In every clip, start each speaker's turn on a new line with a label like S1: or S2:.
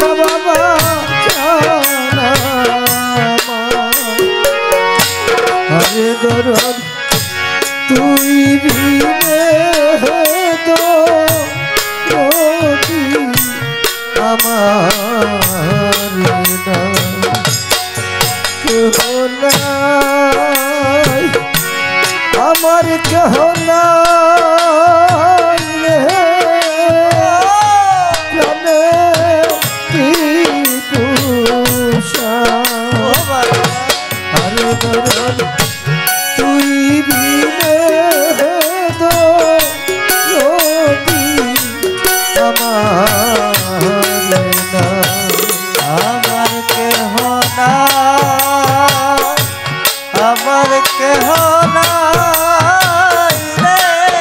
S1: বাবা জানা আরে দরদ তুই বিনে তো আমার কেহ নাই আমার কেহ নাই জানে কি তুষা আরে দরদ তুই বিনে তো
S2: আমার কেহ না আমার কেহ নাই রে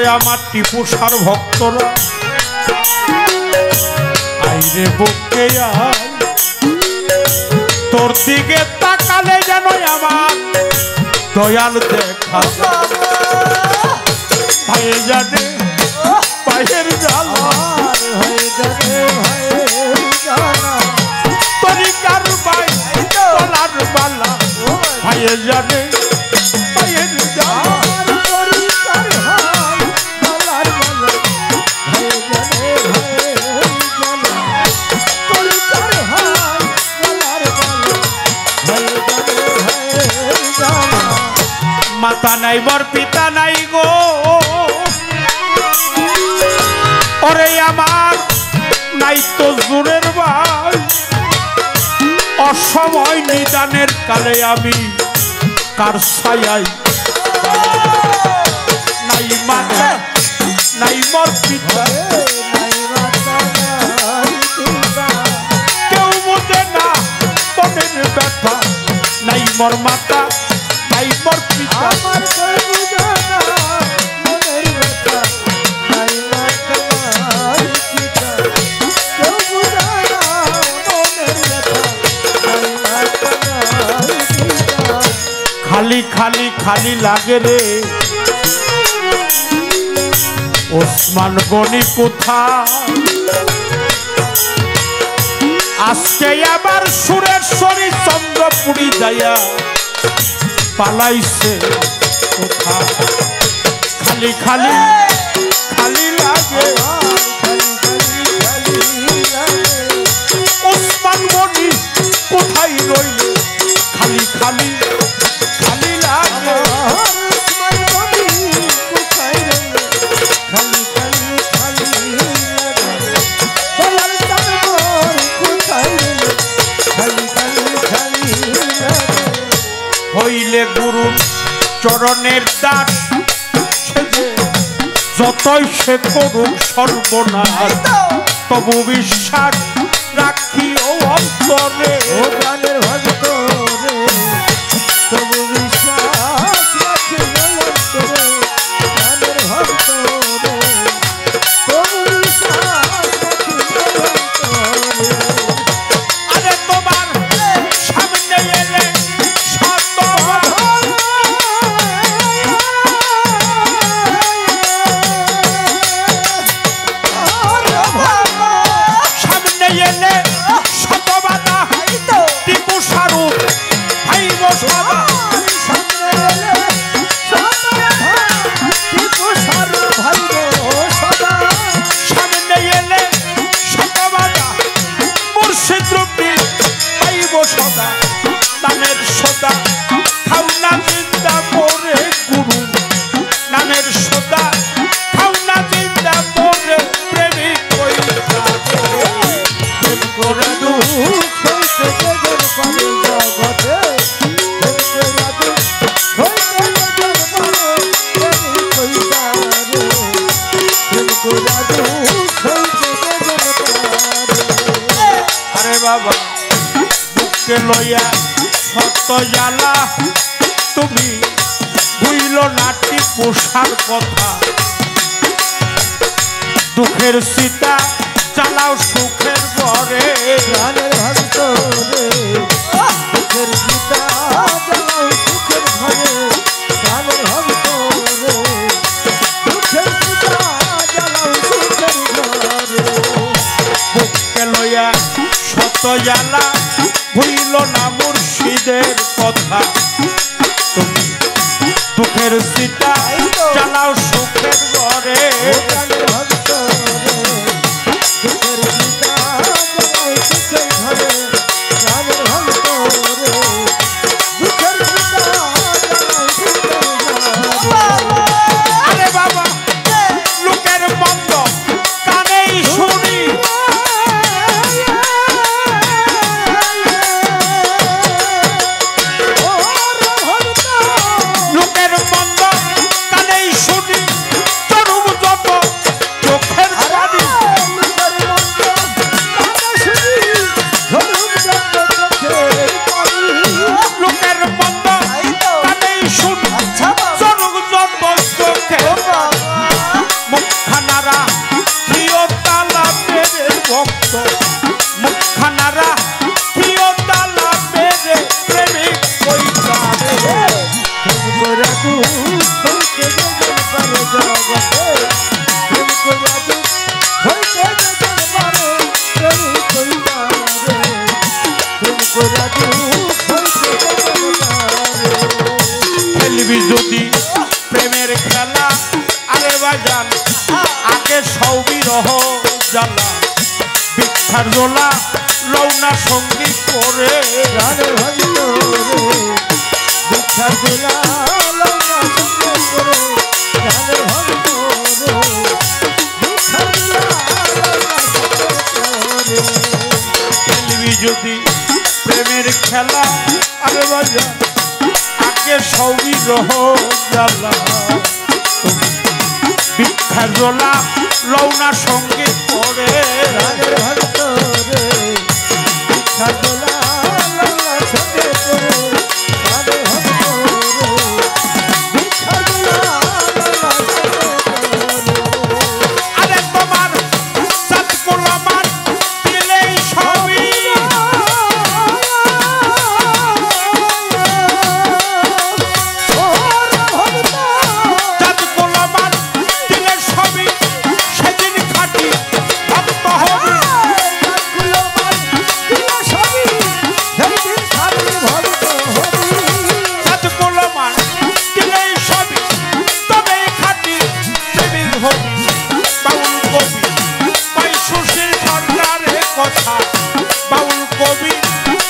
S3: আমার টিপুসার ভক্তরা আইরে বুকে আয় তোর দিকে তাকালে যেন আমার দয়াল দেখা ভাইয়ে জানে পায়ের জ্বালা তরিকার বাই গলার বালা ভাইয়ে জানে পায়ের জ্বালা মাতা নাই বর পিতা নাই গো ওরে আমার নাই তো জোরের ভাই অসময় নিদানের কালে আমি কার ছায়ায় নাই মাতা নাই বর পিতা কেউ বোঝে না মনের ব্যথা নাই মোর মাতা নাই মোর পিতা খালি খালি খালি লাগে রে ওসমান গনি কোথা আজকে আবার সুরেশ্বরী চন্দ্রপুরী যাইয়া পালাইছে কোথা খালি খালি খালি লাগে ওসমান গনি কোথায় রইল খালি খালি খালি লাগে হইলে গুরু চরণের দাস যতই সে করুক সর্বনাশ তবু বিশ্বাস রাখি ও অন্তরে
S1: ও প্রাণের ভক্ত রে তবু বিশ্বাস রাখি অন্তরে প্রাণের ভক্ত রে তবু বিশ্বাস রাখি অন্তরে
S3: আরে তোমার সামনে এলে শতবার সামনে এলে শতবাদা টিপু সারু ভাই বসবা সামনে এলে শতবাদা মুর্শিদ রূপী ভাই বসবা নামের সদা খাও না জিন্দা মোরে গুরু নামের সদা খাও না জিন্দা মোরে প্রেমিক কইরা প্রেম করে আরে বাবা বুকে লইয়া সত্য জ্বালা তুমি ভুইল নাটি পোষার কথা দুঃখের সীতা জ্বালাও সুখের ঘরে
S1: প্রাণের ভক্ত রে সুখের গীতা জ্বালাও সুখের ঘরে প্রাণের ভক্ত রে সুখের গীতা জ্বালাও সুখের ঘরে
S3: বুকে লইয়া সত্য জ্বালা ভুইল না মুর্শিদের কথা তুমি দুঃখের সীতা জ্বালাও সুখের ঘরে
S1: প্রাণের ভক্ত রে সুখের গীতা জ্বালাও সুখের ঘরে প্রাণের ভক্ত রে সুখের গীতা জ্বালাও সুখের ঘরে
S3: আরে বাবা লোকের মন্দ কানেই শুনি লোকের মন্দ কানেই শুনি তরুণ যত ভক্ত মুখখানারা কিও ডালা বেড়ে প্রেমিক কইতারে
S1: প্রেম কইরা দুঃখ হইতে যেজন পারে জগতে প্রেম কইরা দুঃখ হইতে যেজন পারে প্রেমিক কইতারে প্রেম কইরা দুঃখ হইতে যেজন পারে
S3: খেলবি যদি প্রেমের খেলা আরে বাজান আগে সৌবি রহ জ্বালা বিখ্যার রোলা রৌনা সঙ্গীত করে
S1: প্রাণের ভক্ত রে বিখ্যাত দোলা লৌনা সঙ্গে করে প্রাণের ভক্ত রে বিখ্যাত দোলা লৌনা সঙ্গে করে
S3: খেলবি যদি প্রেমের খেলা আরে বাজান আগে সৌবি রহ জ্বালা বিখ্যার রোলা রৌনা সঙ্গীত করে
S1: প্রাণের ভক্ত রে বিখ্যাত দোলা লৌনা সঙ্গে করে প্রাণের ভক্ত রে বিখ্যাত দোলা লৌনা সঙ্গে করে
S3: আরে তোমার সাত গোলামান দিলেই সবই সাত গোলামান দিলে সবই সেদিন খাটি ভক্ত হবি সাত গোলামান দিলেই সবই তবেই খাটি প্রেমিক হবি বাউল কবি পাই সুশীল সরকারের কথা বাউল কবি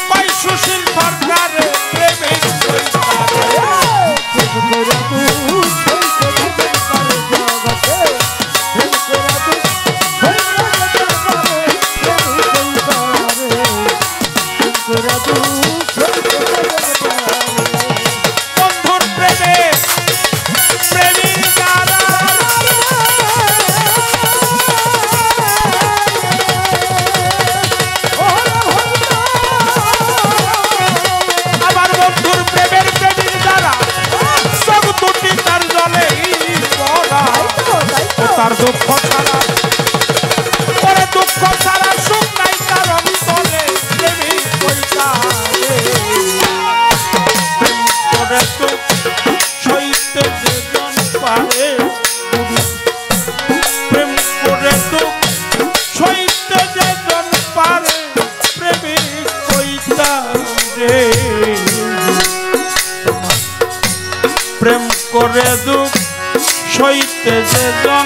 S3: পাই সুশীল সরকারের প্রেমিক বন্ধুর প্রেমে প্রেমীর দ্বারা আমার বন্ধুর প্রেমের প্রেমীর দ্বারা সব দুটি তার জলেই ভরা ও তার দুঃখ ছাড়া পরে দুঃখ ছাড়া সুখ নাই তার অন্তরে প্রেমিক কইতারে প্রেম করে তো সইতে যেজন পারে প্রেম করে তো সইতে যেজন পারে প্রেমিক কইতারে প্রেম করে দুঃখ সইতে যেজন